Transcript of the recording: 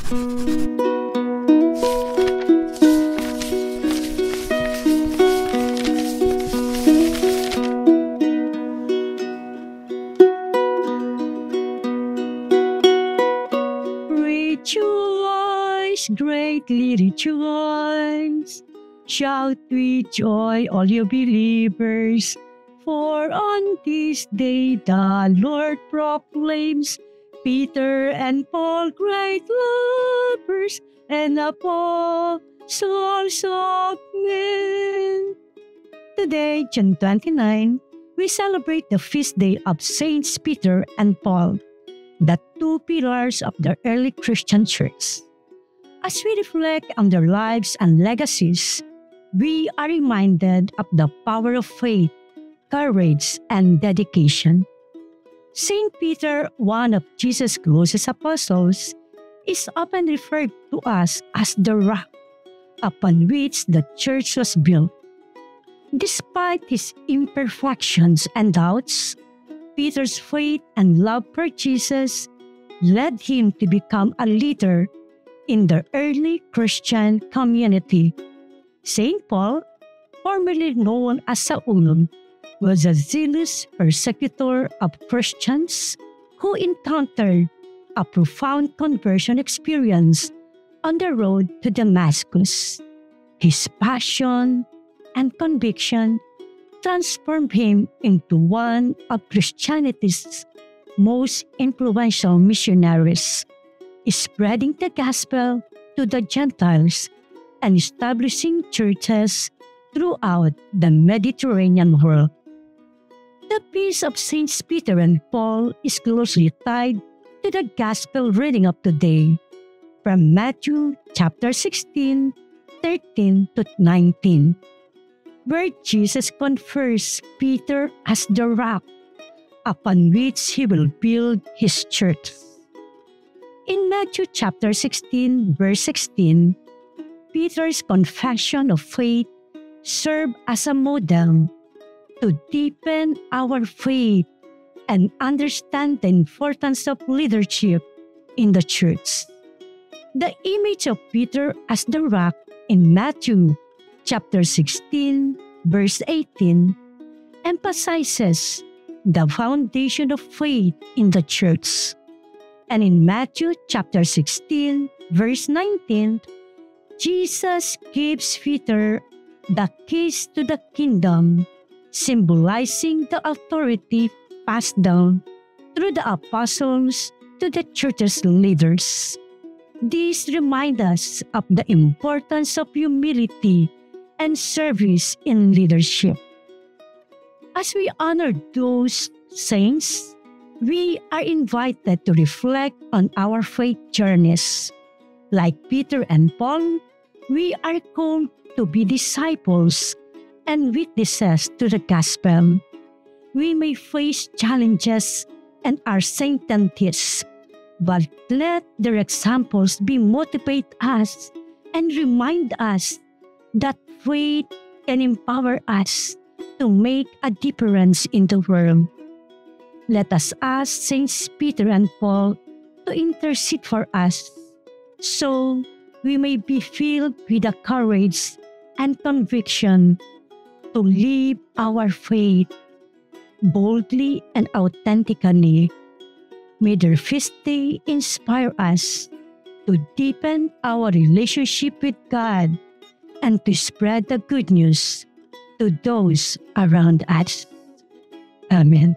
Rejoice, greatly rejoice. Shout with joy, all you believers. For on this day the Lord proclaims Peter and Paul, great lovers and apostles of men. Today, June 29, we celebrate the feast day of Saints Peter and Paul, the two pillars of the early Christian church. As we reflect on their lives and legacies, we are reminded of the power of faith, courage, and dedication. Saint Peter, one of Jesus' closest apostles, is often referred to us as the rock upon which the church was built. Despite his imperfections and doubts, Peter's faith and love for Jesus led him to become a leader in the early Christian community. Saint Paul, formerly known as Saul, was a zealous persecutor of Christians who encountered a profound conversion experience on the road to Damascus. His passion and conviction transformed him into one of Christianity's most influential missionaries, spreading the gospel to the Gentiles and establishing churches throughout the Mediterranean world. The feast of Saints Peter and Paul is closely tied to the gospel reading of today from Matthew chapter 16, 13 to 19, where Jesus confers Peter as the rock upon which he will build his church. In Matthew chapter 16, verse 16, Peter's confession of faith served as a model to deepen our faith and understand the importance of leadership in the church. The image of Peter as the rock in Matthew chapter 16, verse 18, emphasizes the foundation of faith in the church. And in Matthew chapter 16, verse 19, Jesus gives Peter the keys to the kingdom, symbolizing the authority passed down through the apostles to the church's leaders. These remind us of the importance of humility and service in leadership. As we honor those saints, we are invited to reflect on our faith journeys. Like Peter and Paul, we are called to be disciples and witnesses to the gospel. We may face challenges and uncertainties, but let their examples be motivate us and remind us that faith can empower us to make a difference in the world. Let us ask Saints Peter and Paul to intercede for us so we may be filled with the courage and conviction to live our faith boldly and authentically. May their feast day inspire us to deepen our relationship with God and to spread the good news to those around us. Amen.